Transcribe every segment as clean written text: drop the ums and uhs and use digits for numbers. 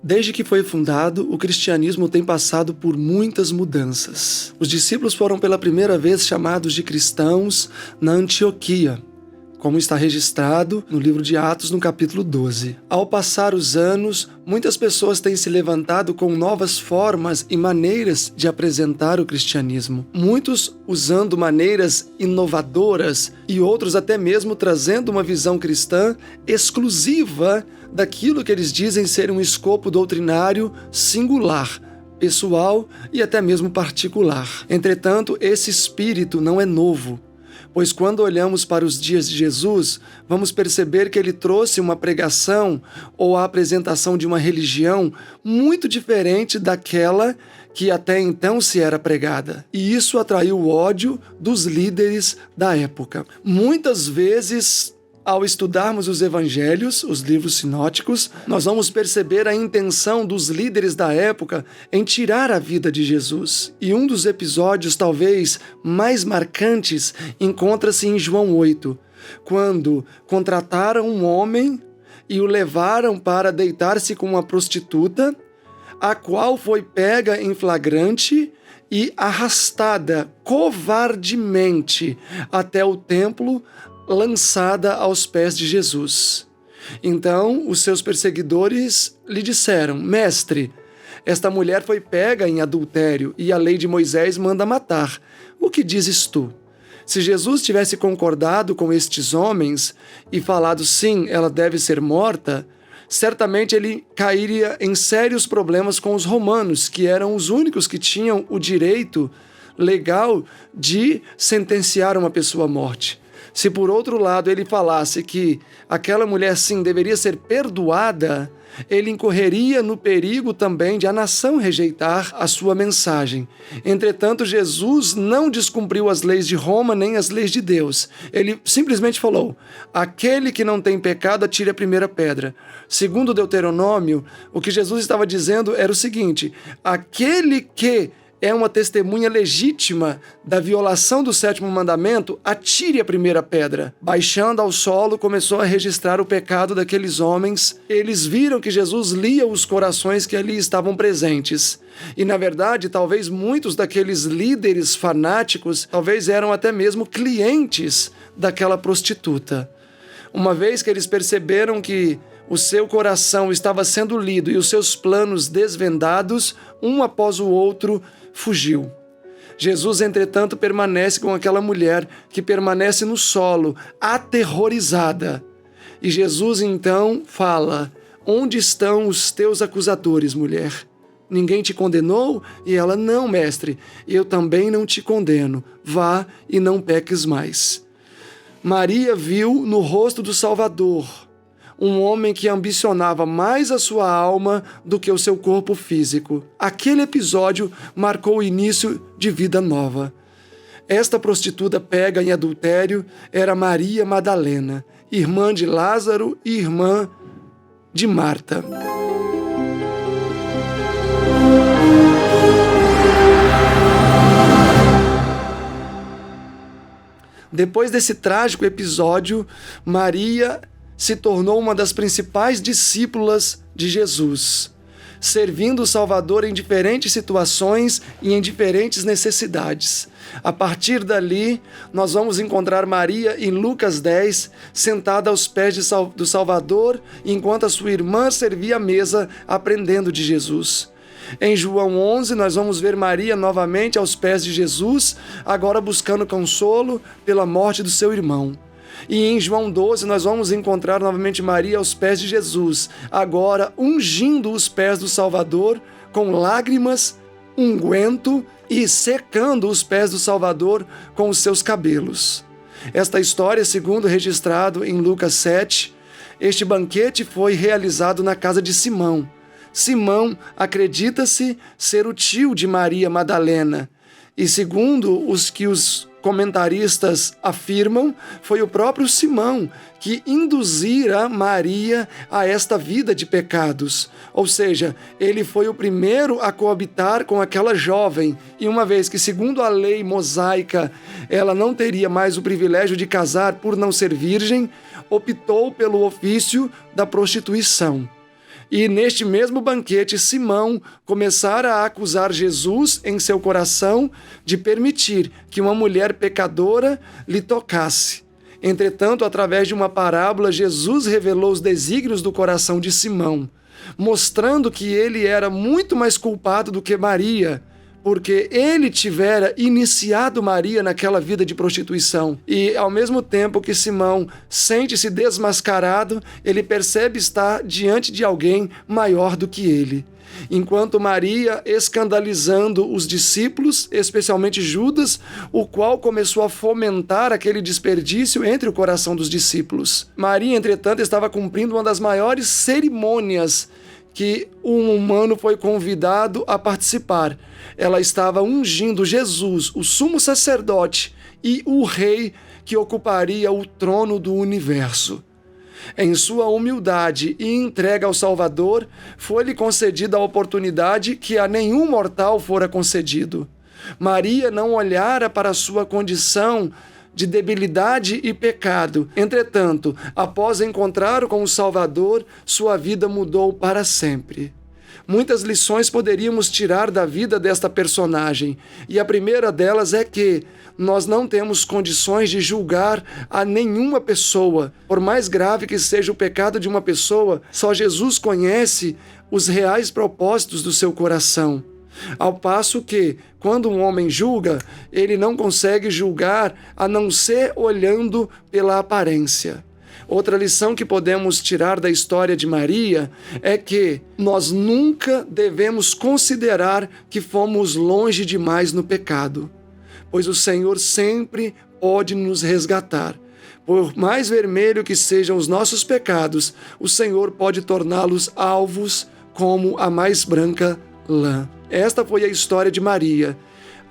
Desde que foi fundado, o cristianismo tem passado por muitas mudanças. Os discípulos foram pela primeira vez chamados de cristãos na Antioquia, como está registrado no livro de Atos, no capítulo 12. Ao passar os anos, muitas pessoas têm se levantado com novas formas e maneiras de apresentar o cristianismo. Muitos usando maneiras inovadoras e outros até mesmo trazendo uma visão cristã exclusiva daquilo que eles dizem ser um escopo doutrinário singular, pessoal e até mesmo particular. Entretanto, esse espírito não é novo, pois quando olhamos para os dias de Jesus, vamos perceber que ele trouxe uma pregação ou a apresentação de uma religião muito diferente daquela que até então se era pregada. E isso atraiu o ódio dos líderes da época. Muitas vezes, ao estudarmos os evangelhos, os livros sinóticos, nós vamos perceber a intenção dos líderes da época em tirar a vida de Jesus. E um dos episódios talvez mais marcantes encontra-se em João 8, quando contrataram um homem e o levaram para deitar-se com uma prostituta, a qual foi pega em flagrante e arrastada covardemente até o templo, lançada aos pés de Jesus. Então, os seus perseguidores lhe disseram: Mestre, esta mulher foi pega em adultério e a lei de Moisés manda matar. O que dizes tu? Se Jesus tivesse concordado com estes homens e falado sim, ela deve ser morta, certamente ele cairia em sérios problemas com os romanos, que eram os únicos que tinham o direito legal de sentenciar uma pessoa à morte. Se por outro lado ele falasse que aquela mulher sim deveria ser perdoada, ele incorreria no perigo também de a nação rejeitar a sua mensagem. Entretanto, Jesus não descumpriu as leis de Roma nem as leis de Deus. Ele simplesmente falou: aquele que não tem pecado, atire a primeira pedra. Segundo Deuteronômio, o que Jesus estava dizendo era o seguinte: aquele que é uma testemunha legítima da violação do sétimo mandamento, atire a primeira pedra. Baixando ao solo, começou a registrar o pecado daqueles homens. Eles viram que Jesus lia os corações que ali estavam presentes. E, na verdade, talvez muitos daqueles líderes fanáticos, talvez eram até mesmo clientes daquela prostituta. Uma vez que eles perceberam que o seu coração estava sendo lido e os seus planos desvendados, um após o outro, fugiu. Jesus, entretanto, permanece com aquela mulher que permanece no solo, aterrorizada. E Jesus, então, fala: onde estão os teus acusadores, mulher? Ninguém te condenou? E ela: não, mestre, eu também não te condeno. Vá e não peques mais. Maria viu no rosto do Salvador um homem que ambicionava mais a sua alma do que o seu corpo físico. Aquele episódio marcou o início de vida nova. Esta prostituta pega em adultério era Maria Madalena, irmã de Lázaro e irmã de Marta. Depois desse trágico episódio, Maria se tornou uma das principais discípulas de Jesus, servindo o Salvador em diferentes situações e em diferentes necessidades. A partir dali, nós vamos encontrar Maria em Lucas 10, sentada aos pés do Salvador, enquanto a sua irmã servia a mesa, aprendendo de Jesus. Em João 11, nós vamos ver Maria novamente aos pés de Jesus, agora buscando consolo pela morte do seu irmão. E em João 12 nós vamos encontrar novamente Maria aos pés de Jesus, agora ungindo os pés do Salvador com lágrimas, unguento e secando os pés do Salvador com os seus cabelos. Esta história, segundo registrado em Lucas 7, este banquete foi realizado na casa de Simão. Simão acredita-se ser o tio de Maria Madalena, e segundo os comentaristas afirmam, foi o próprio Simão que induzira Maria a esta vida de pecados. Ou seja, ele foi o primeiro a coabitar com aquela jovem, e uma vez que, segundo a lei mosaica, ela não teria mais o privilégio de casar por não ser virgem, optou pelo ofício da prostituição. E neste mesmo banquete, Simão começara a acusar Jesus em seu coração de permitir que uma mulher pecadora lhe tocasse. Entretanto, através de uma parábola, Jesus revelou os desígnios do coração de Simão, mostrando que ele era muito mais culpado do que Maria, porque ele tivera iniciado Maria naquela vida de prostituição. E, ao mesmo tempo que Simão sente-se desmascarado, ele percebe estar diante de alguém maior do que ele. Enquanto Maria, escandalizando os discípulos, especialmente Judas, o qual começou a fomentar aquele desperdício entre o coração dos discípulos. Maria, entretanto, estava cumprindo uma das maiores cerimônias que um humano foi convidado a participar. Ela estava ungindo Jesus, o sumo sacerdote e o rei que ocuparia o trono do universo. Em sua humildade e entrega ao Salvador, foi-lhe concedida a oportunidade que a nenhum mortal fora concedido. Maria não olhara para sua condição de debilidade e pecado. Entretanto, após encontrar com o Salvador, sua vida mudou para sempre. Muitas lições poderíamos tirar da vida desta personagem, e a primeira delas é que nós não temos condições de julgar a nenhuma pessoa. Por mais grave que seja o pecado de uma pessoa, só Jesus conhece os reais propósitos do seu coração. Ao passo que, quando um homem julga, ele não consegue julgar a não ser olhando pela aparência. Outra lição que podemos tirar da história de Maria é que nós nunca devemos considerar que fomos longe demais no pecado, pois o Senhor sempre pode nos resgatar. Por mais vermelho que sejam os nossos pecados, o Senhor pode torná-los alvos como a mais branca lã. Esta foi a história de Maria,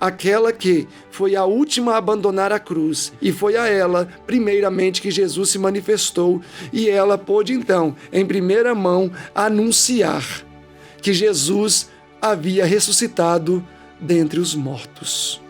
aquela que foi a última a abandonar a cruz, e foi a ela, primeiramente, que Jesus se manifestou, e ela pôde então, em primeira mão, anunciar que Jesus havia ressuscitado dentre os mortos.